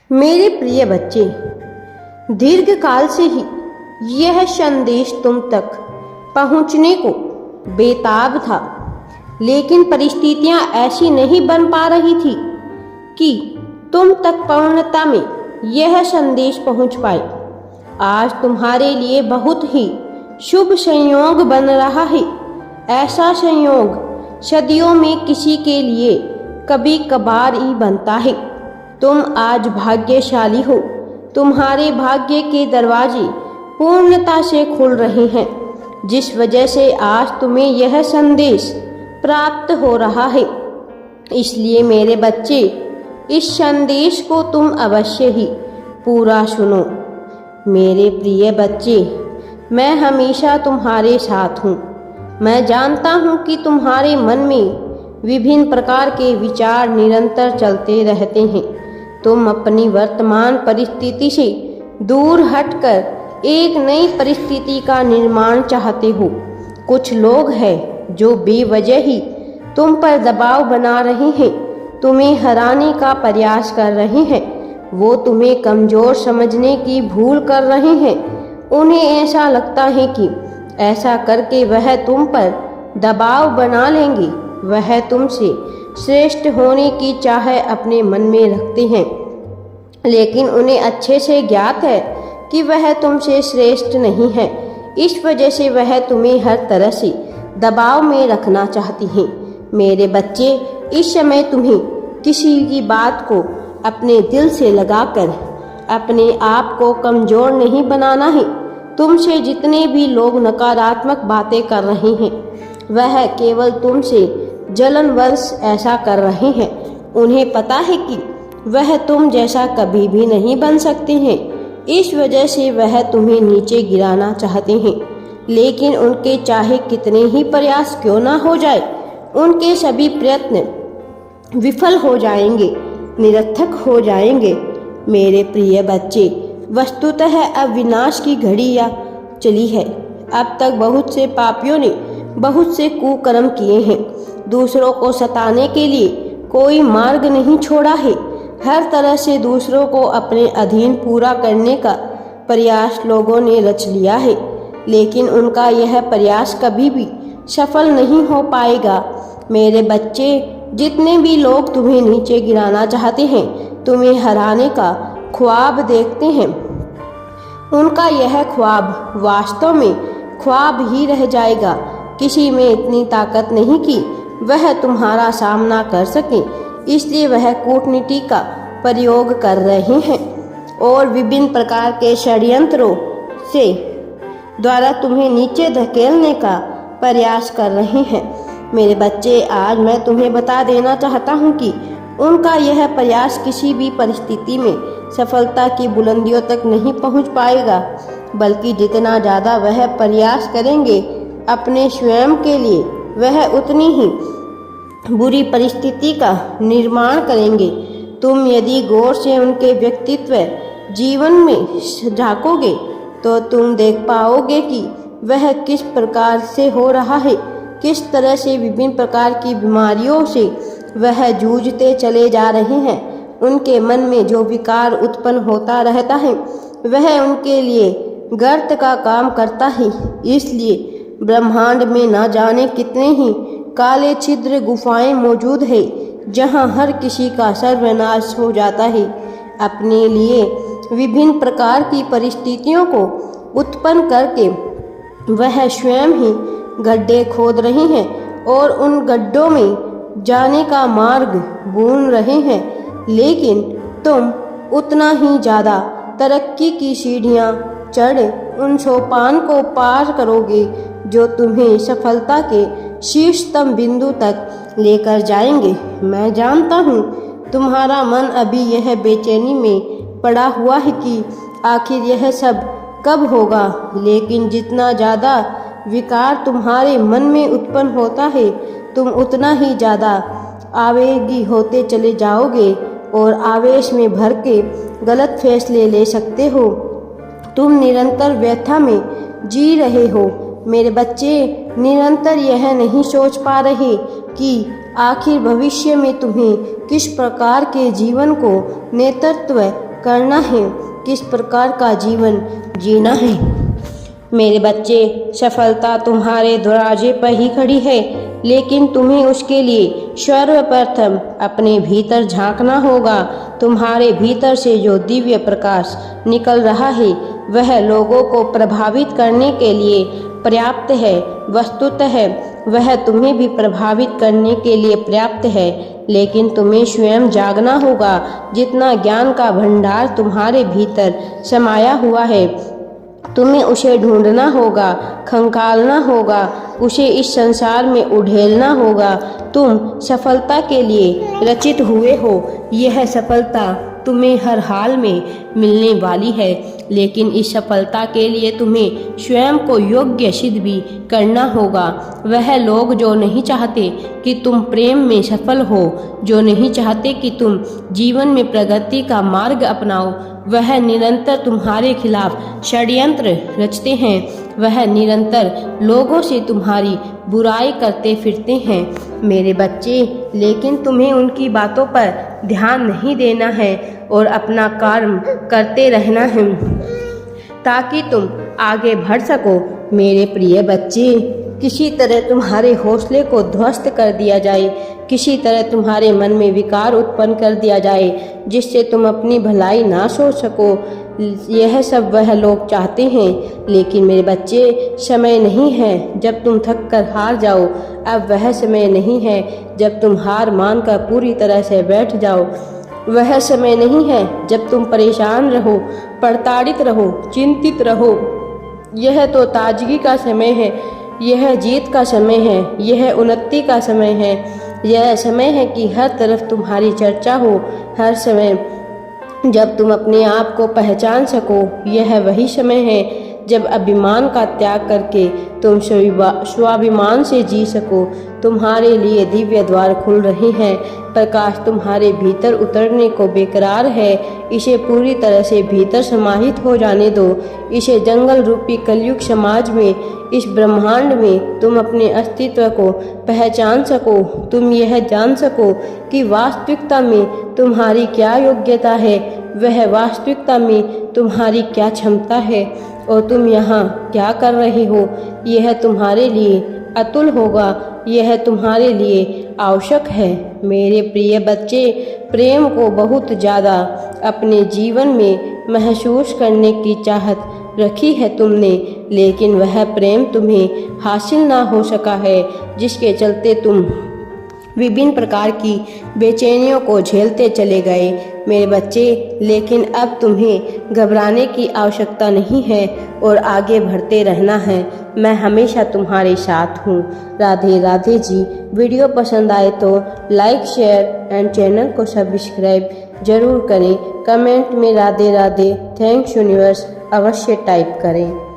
मेरे प्रिय बच्चे, दीर्घ काल से ही यह संदेश तुम तक पहुंचने को बेताब था, लेकिन परिस्थितियां ऐसी नहीं बन पा रही थी कि तुम तक पूर्णता में यह संदेश पहुंच पाए। आज तुम्हारे लिए बहुत ही शुभ संयोग बन रहा है। ऐसा संयोग सदियों में किसी के लिए कभी कभार ही बनता है। तुम आज भाग्यशाली हो। तुम्हारे भाग्य के दरवाजे पूर्णता से खुल रहे हैं, जिस वजह से आज तुम्हें यह संदेश प्राप्त हो रहा है। इसलिए मेरे बच्चे, इस संदेश को तुम अवश्य ही पूरा सुनो। मेरे प्रिय बच्चे, मैं हमेशा तुम्हारे साथ हूँ। मैं जानता हूँ कि तुम्हारे मन में विभिन्न प्रकार के विचार निरंतर चलते रहते हैं। तुम अपनी वर्तमान परिस्थिति से दूर हटकर एक नई परिस्थिति का निर्माण चाहते हो। कुछ लोग हैं जो बेवजह ही तुम पर दबाव बना रहे हैं, तुम्हें हराने का प्रयास कर रहे हैं। वो तुम्हें कमज़ोर समझने की भूल कर रहे हैं। उन्हें ऐसा लगता है कि ऐसा करके वह तुम पर दबाव बना लेंगे। वह तुमसे श्रेष्ठ होने की चाह अपने मन में रखते हैं, लेकिन उन्हें अच्छे से ज्ञात है कि वह तुमसे श्रेष्ठ नहीं है। इस वजह से वह तुम्हें हर तरह से दबाव में रखना चाहती हैं। मेरे बच्चे, इस समय तुम्हें किसी की बात को अपने दिल से लगाकर अपने आप को कमज़ोर नहीं बनाना है। तुमसे जितने भी लोग नकारात्मक बातें कर रहे हैं, वह केवल तुमसे जलनवश ऐसा कर रहे हैं। उन्हें पता है कि वह तुम जैसा कभी भी नहीं बन सकते हैं। इस वजह से वह तुम्हें नीचे गिराना चाहते हैं, लेकिन उनके चाहे कितने ही प्रयास क्यों ना हो जाए, उनके सभी प्रयत्न विफल हो जाएंगे, निरर्थक हो जाएंगे। मेरे प्रिय बच्चे, वस्तुतः अब विनाश की घड़ी आ चली है। अब तक बहुत से पापियों ने बहुत से कुकर्म किए हैं। दूसरों को सताने के लिए कोई मार्ग नहीं छोड़ा है। हर तरह से दूसरों को अपने अधीन पूरा करने का प्रयास लोगों ने रच लिया है, लेकिन उनका यह प्रयास कभी भी सफल नहीं हो पाएगा। मेरे बच्चे, जितने भी लोग तुम्हें नीचे गिराना चाहते हैं, तुम्हें हराने का ख्वाब देखते हैं, उनका यह ख्वाब वास्तव में ख्वाब ही रह जाएगा। किसी में इतनी ताकत नहीं कि वह तुम्हारा सामना कर सके, इसलिए वह कूटनीति का प्रयोग कर रहे हैं और विभिन्न प्रकार के षड्यंत्रों से द्वारा तुम्हें नीचे धकेलने का प्रयास कर रहे हैं। मेरे बच्चे, आज मैं तुम्हें बता देना चाहता हूँ कि उनका यह प्रयास किसी भी परिस्थिति में सफलता की बुलंदियों तक नहीं पहुँच पाएगा, बल्कि जितना ज़्यादा वह प्रयास करेंगे अपने स्वयं के लिए, वह उतनी ही बुरी परिस्थिति का निर्माण करेंगे। तुम यदि गौर से उनके व्यक्तित्व जीवन में झांकोगे तो तुम देख पाओगे कि वह किस प्रकार से हो रहा है, किस तरह से विभिन्न प्रकार की बीमारियों से वह जूझते चले जा रहे हैं। उनके मन में जो विकार उत्पन्न होता रहता है, वह उनके लिए गर्त का काम करता है। इसलिए ब्रह्मांड में न जाने कितने ही काले छिद्र गुफाएं मौजूद है, जहां हर किसी का सर्वनाश हो जाता है। अपने लिए विभिन्न प्रकार की परिस्थितियों को उत्पन्न करके वह स्वयं ही गड्ढे खोद रहे हैं और उन गड्ढों में जाने का मार्ग बून रहे हैं, लेकिन तुम उतना ही ज़्यादा तरक्की की सीढ़ियाँ चढ़ उन सोपान को पार करोगे जो तुम्हें सफलता के शीर्षतम बिंदु तक लेकर जाएंगे। मैं जानता हूँ तुम्हारा मन अभी यह बेचैनी में पड़ा हुआ है कि आखिर यह सब कब होगा, लेकिन जितना ज़्यादा विकार तुम्हारे मन में उत्पन्न होता है, तुम उतना ही ज़्यादा आवेगी होते चले जाओगे और आवेश में भर के गलत फैसले ले सकते हो। तुम निरंतर व्यथा में जी रहे हो। मेरे बच्चे, निरंतर यह नहीं सोच पा रहे कि आखिर भविष्य में तुम्हें किस प्रकार के जीवन को नेतृत्व करना है, किस प्रकार का जीवन जीना है। मेरे बच्चे, सफलता तुम्हारे दरवाजे पर ही खड़ी है, लेकिन तुम्हें उसके लिए सर्वप्रथम अपने भीतर झांकना होगा। तुम्हारे भीतर से जो दिव्य प्रकाश निकल रहा है वह लोगों को प्रभावित करने के लिए पर्याप्त है। वस्तुतः वह तुम्हें भी प्रभावित करने के लिए पर्याप्त है, लेकिन तुम्हें स्वयं जागना होगा। जितना ज्ञान का भंडार तुम्हारे भीतर समाया हुआ है, तुम्हें उसे ढूंढना होगा, खंगालना होगा, उसे इस संसार में उड़ेलना होगा। तुम सफलता के लिए रचित हुए हो। यह सफलता तुम्हें हर हाल में मिलने वाली है, लेकिन इस सफलता के लिए तुम्हें स्वयं को योग्य सिद्ध भी करना होगा। वह लोग जो नहीं चाहते कि तुम प्रेम में सफल हो, जो नहीं चाहते कि तुम जीवन में प्रगति का मार्ग अपनाओ, वह निरंतर तुम्हारे खिलाफ षड्यंत्र रचते हैं। वह निरंतर लोगों से तुम्हारी बुराई करते फिरते हैं मेरे बच्चे, लेकिन तुम्हें उनकी बातों पर ध्यान नहीं देना है और अपना कर्म करते रहना है ताकि तुम आगे बढ़ सको। मेरे प्रिय बच्चे, किसी तरह तुम्हारे हौसले को ध्वस्त कर दिया जाए, किसी तरह तुम्हारे मन में विकार उत्पन्न कर दिया जाए जिससे तुम अपनी भलाई ना सोच सको, यह सब वह लोग चाहते हैं। लेकिन मेरे बच्चे, समय नहीं है जब तुम थक कर हार जाओ। अब वह समय नहीं है जब तुम हार मानकर पूरी तरह से बैठ जाओ। वह समय नहीं है जब तुम परेशान रहो, प्रताड़ित रहो, चिंतित रहो। यह तो ताजगी का समय है, यह जीत का समय है, यह उन्नति का समय है। यह समय है कि हर तरफ तुम्हारी चर्चा हो, हर समय जब तुम अपने आप को पहचान सको। यह वही समय है जब अभिमान का त्याग करके तुम स्वाभिमान से जी सको। तुम्हारे लिए दिव्य द्वार खुल रहे हैं। प्रकाश तुम्हारे भीतर उतरने को बेकरार है। इसे पूरी तरह से भीतर समाहित हो जाने दो। इसे जंगल रूपी कलयुग समाज में, इस ब्रह्मांड में तुम अपने अस्तित्व को पहचान सको। तुम यह जान सको कि वास्तविकता में तुम्हारी क्या योग्यता है, वह वास्तविकता में तुम्हारी क्या क्षमता है और तुम यहाँ क्या कर रहे हो। यह तुम्हारे लिए अतुल होगा, यह तुम्हारे लिए आवश्यक है। मेरे प्रिय बच्चे, प्रेम को बहुत ज़्यादा अपने जीवन में महसूस करने की चाहत रखी है तुमने, लेकिन वह प्रेम तुम्हें हासिल ना हो सका है, जिसके चलते तुम विभिन्न प्रकार की बेचैनियों को झेलते चले गए मेरे बच्चे। लेकिन अब तुम्हें घबराने की आवश्यकता नहीं है और आगे बढ़ते रहना है। मैं हमेशा तुम्हारे साथ हूँ। राधे राधे जी। वीडियो पसंद आए तो लाइक, शेयर एंड चैनल को सब्सक्राइब जरूर करें। कमेंट में राधे राधे, थैंक्स यूनिवर्स अवश्य टाइप करें।